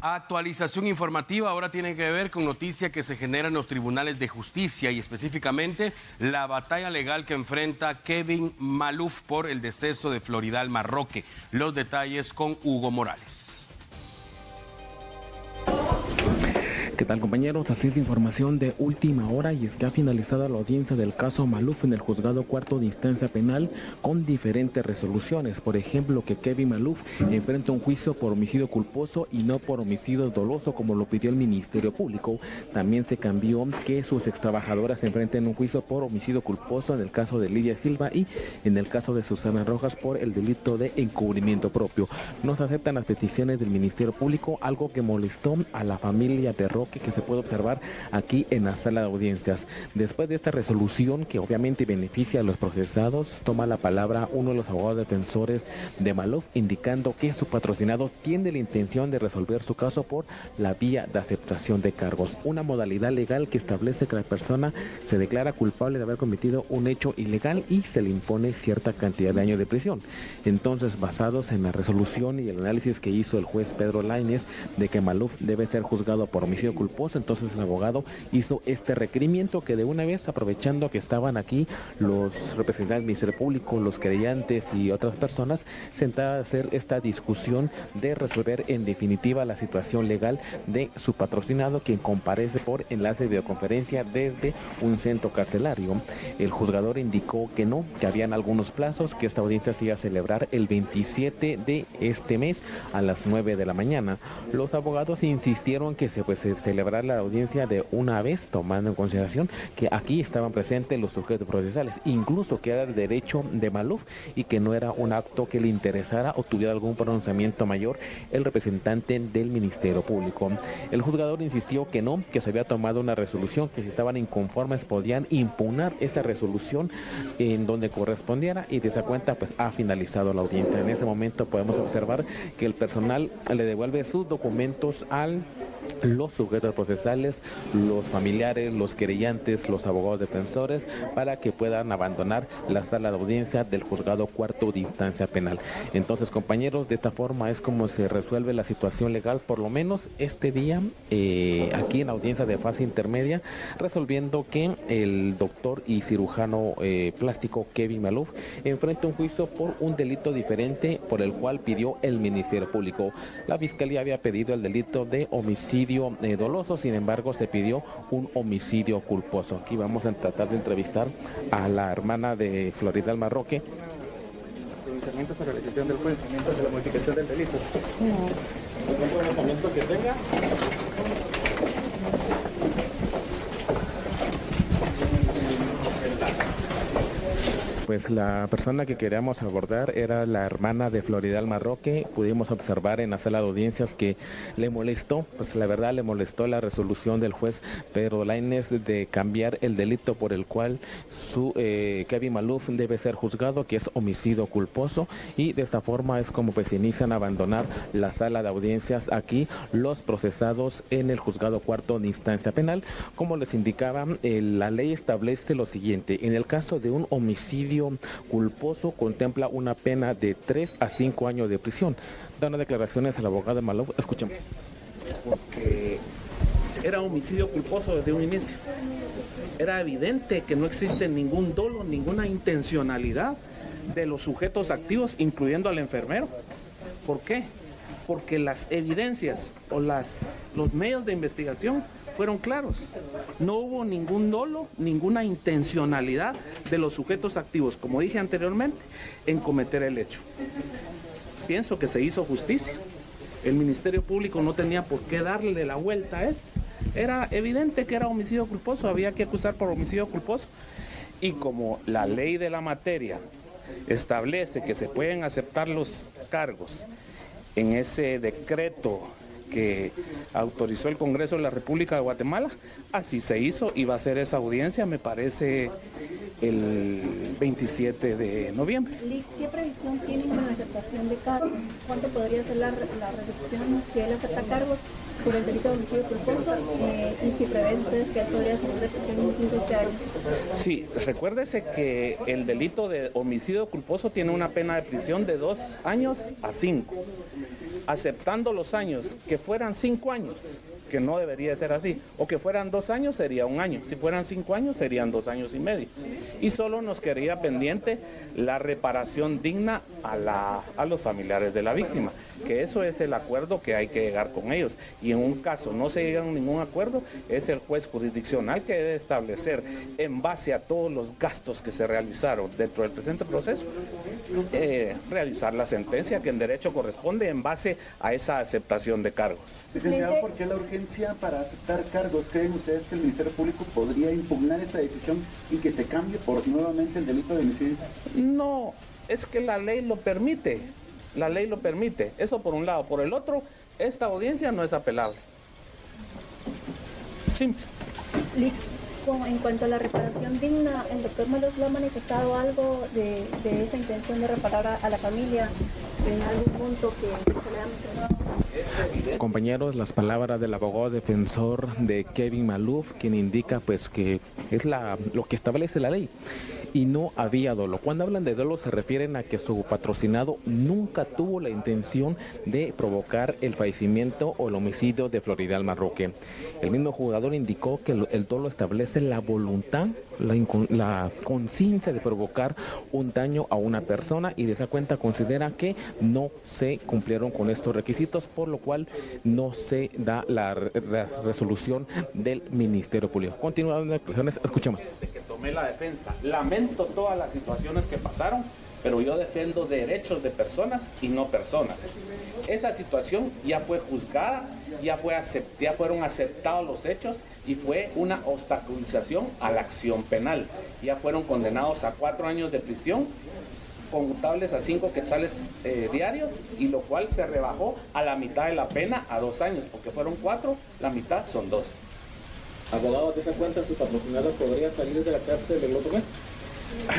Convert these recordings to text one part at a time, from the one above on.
Actualización informativa ahora tiene que ver con noticias que se generan en los tribunales de justicia y específicamente la batalla legal que enfrenta Kevin Maluf por el deceso de Floridal Marroque. Los detalles con Hugo Morales. ¿Qué tal, compañeros? Así es la información de última hora, y es que ha finalizado la audiencia del caso Maluf en el juzgado cuarto de instancia penal con diferentes resoluciones. Por ejemplo, que Kevin Maluf enfrenta un juicio por homicidio culposo y no por homicidio doloso como lo pidió el Ministerio Público. También se cambió que sus extrabajadoras se enfrenten un juicio por homicidio culposo en el caso de Lidia Silva y en el caso de Susana Rojas por el delito de encubrimiento propio. No se aceptan las peticiones del Ministerio Público, algo que molestó a la familia de Roque, que se puede observar aquí en la sala de audiencias. Después de esta resolución, que obviamente beneficia a los procesados, toma la palabra uno de los abogados defensores de Maluf, indicando que su patrocinado tiene la intención de resolver su caso por la vía de aceptación de cargos, una modalidad legal que establece que la persona se declara culpable de haber cometido un hecho ilegal y se le impone cierta cantidad de años de prisión. Entonces, basados en la resolución y el análisis que hizo el juez Pedro Lainez de que Maluf debe ser juzgado por homicidio culposo, entonces el abogado hizo este requerimiento que de una vez, aprovechando que estaban aquí los representantes del Ministerio Público, los querellantes y otras personas, sentadas a hacer esta discusión de resolver en definitiva la situación legal de su patrocinado, quien comparece por enlace de videoconferencia desde un centro carcelario. El juzgador indicó que no, que habían algunos plazos, que esta audiencia se iba a celebrar el 27 de este mes a las 9 de la mañana. Los abogados insistieron que se celebrar la audiencia de una vez, tomando en consideración que aquí estaban presentes los sujetos procesales, incluso que era el derecho de Maluf y que no era un acto que le interesara o tuviera algún pronunciamiento mayor el representante del Ministerio Público. El juzgador insistió que no, que se había tomado una resolución, que si estaban inconformes podían impugnar esa resolución en donde correspondiera, y de esa cuenta pues ha finalizado la audiencia. En ese momento podemos observar que el personal le devuelve sus documentos a los sujetos procesales, los familiares, los querellantes, los abogados defensores, para que puedan abandonar la sala de audiencia del juzgado cuarto de instancia penal. Entonces, compañeros, de esta forma es como se resuelve la situación legal, por lo menos este día, aquí en la audiencia de fase intermedia, resolviendo que el doctor y cirujano plástico Kevin Maluf enfrenta un juicio por un delito diferente por el cual pidió el Ministerio Público. La Fiscalía había pedido el delito de homicidio doloso, sin embargo se pidió un homicidio culposo. Aquí vamos a tratar de entrevistar a la hermana de Floridal Marroque. ¿Pronunciamiento sobre la decisión del juez de la modificación del delito? ¿Algún pronunciamiento que tenga? Pues la persona que queríamos abordar era la hermana de Floridal Marroque. Pudimos observar en la sala de audiencias que le molestó, pues la verdad le molestó la resolución del juez Pedro Lainez de cambiar el delito por el cual Kevin Maluf debe ser juzgado, que es homicidio culposo, y de esta forma es como pues inician a abandonar la sala de audiencias aquí los procesados en el juzgado cuarto de instancia penal. Como les indicaba, la ley establece lo siguiente: en el caso de un homicidio culposo contempla una pena de 3 a 5 años de prisión. Da unas declaraciones al abogado de Maluf, escuchemos. Porque era homicidio culposo desde un inicio. Era evidente que no existe ningún dolo, ninguna intencionalidad de los sujetos activos, incluyendo al enfermero. ¿Por qué? Porque las evidencias o los medios de investigación fueron claros. No hubo ningún dolo, ninguna intencionalidad de los sujetos activos, como dije anteriormente, en cometer el hecho. Pienso que se hizo justicia. El Ministerio Público no tenía por qué darle la vuelta a esto. Era evidente que era homicidio culposo, había que acusar por homicidio culposo. Y como la ley de la materia establece que se pueden aceptar los cargos en ese decreto que autorizó el Congreso de la República de Guatemala, así se hizo, y va a ser esa audiencia, me parece, el 27 de noviembre. ¿Qué previsión tienen con la aceptación de cargos? ¿Cuánto podría ser la reducción si él acepta cargos por el delito de homicidio culposo? Y si prevén ustedes que él podría salir de prisión en 15 años. Sí, recuérdese que el delito de homicidio culposo tiene una pena de prisión de 2 años a 5. Aceptando los años que fueran 5 años, que no debería ser así, o que fueran 2 años sería 1 año, si fueran 5 años serían 2 años y medio. Y solo nos quedaría pendiente la reparación digna a los familiares de la víctima, que eso es el acuerdo que hay que llegar con ellos. Y en un caso no se llega a ningún acuerdo, es el juez jurisdiccional que debe establecer, en base a todos los gastos que se realizaron dentro del presente proceso, realizar la sentencia que en derecho corresponde en base a esa aceptación de cargos. Licenciado, ¿por qué la urgencia para aceptar cargos? ¿Creen ustedes que el Ministerio Público podría impugnar esta decisión y que se cambie por nuevamente el delito de homicidio? No, es que la ley lo permite. La ley lo permite. Eso por un lado. Por el otro, esta audiencia no es apelable. Simple. En cuanto a la reparación digna, ¿el doctor Maluf le ha manifestado algo de esa intención de reparar a la familia en algún punto que se le ha mencionado? Compañeros, las palabras del abogado defensor de Kevin Maluf, quien indica pues que es lo que establece la ley y no había dolo. Cuando hablan de dolo se refieren a que su patrocinado nunca tuvo la intención de provocar el fallecimiento o el homicidio de Floridal Marroque. El mismo jugador indicó que el dolo establece la voluntad, la conciencia de provocar un daño a una persona, y de esa cuenta considera que no se cumplieron con estos requisitos, por lo cual no se da la resolución del Ministerio Público. Continuando las declaraciones, escuchemos. Que tomé la defensa. Lamento todas las situaciones que pasaron, pero yo defiendo derechos de personas y no personas. Esa situación ya fue juzgada, ya fueron aceptados los hechos y fue una obstaculización a la acción penal. Ya fueron condenados a 4 años de prisión, conmutables a 5 quetzales diarios, y lo cual se rebajó a la mitad de la pena a 2 años, porque fueron 4, la mitad son 2. Abogado, ¿de esa cuenta su patrocinador podría salir de la cárcel el otro mes?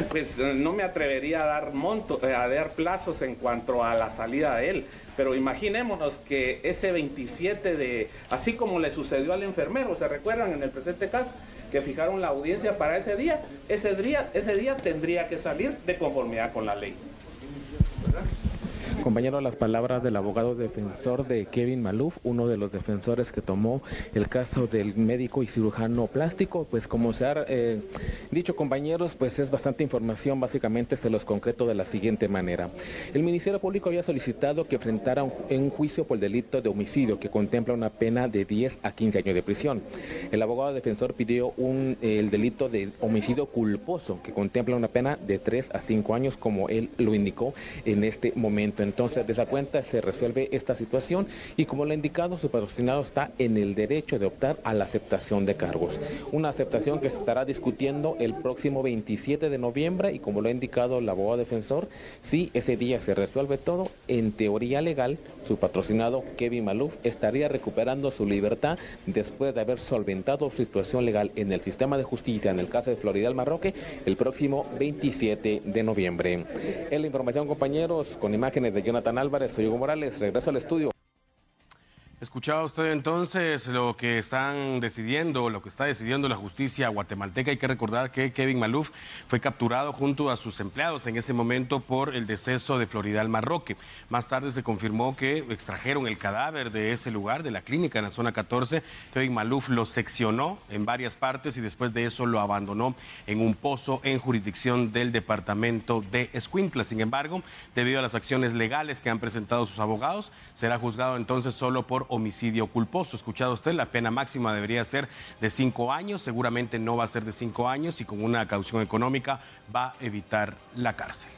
Pues no me atrevería a dar plazos en cuanto a la salida de él, pero imaginémonos que ese 27 así como le sucedió al enfermero, ¿se recuerdan en el presente caso? Que fijaron la audiencia para ese día tendría que salir de conformidad con la ley. ¿Verdad? Compañero, las palabras del abogado defensor de Kevin Maluf, uno de los defensores que tomó el caso del médico y cirujano plástico. Pues como se ha dicho, compañeros, pues es bastante información, básicamente se los concreto de la siguiente manera. El Ministerio Público había solicitado que enfrentara un juicio por el delito de homicidio que contempla una pena de 10 a 15 años de prisión. El abogado defensor pidió el delito de homicidio culposo que contempla una pena de 3 a 5 años, como él lo indicó en este momento. Entonces, de esa cuenta se resuelve esta situación y, como lo ha indicado, su patrocinado está en el derecho de optar a la aceptación de cargos. Una aceptación que se estará discutiendo el próximo 27 de noviembre y, como lo ha indicado el abogado defensor, si ese día se resuelve todo, en teoría legal, su patrocinado Kevin Maluf estaría recuperando su libertad después de haber solventado su situación legal en el sistema de justicia en el caso de Floridal Marroque el próximo 27 de noviembre. Es la información, compañeros, con imágenes de Jonathan Álvarez. Soy Hugo Morales, regreso al estudio. Escuchaba usted entonces lo que está decidiendo la justicia guatemalteca. Hay que recordar que Kevin Maluf fue capturado junto a sus empleados en ese momento por el deceso de Floridal Marroque. Más tarde se confirmó que extrajeron el cadáver de ese lugar, de la clínica en la zona 14. Kevin Maluf lo seccionó en varias partes y después de eso lo abandonó en un pozo en jurisdicción del departamento de Escuintla. Sin embargo, debido a las acciones legales que han presentado sus abogados, será juzgado entonces solo por homicidio culposo. Escuchado usted, la pena máxima debería ser de 5 años, seguramente no va a ser de 5 años y con una caución económica va a evitar la cárcel.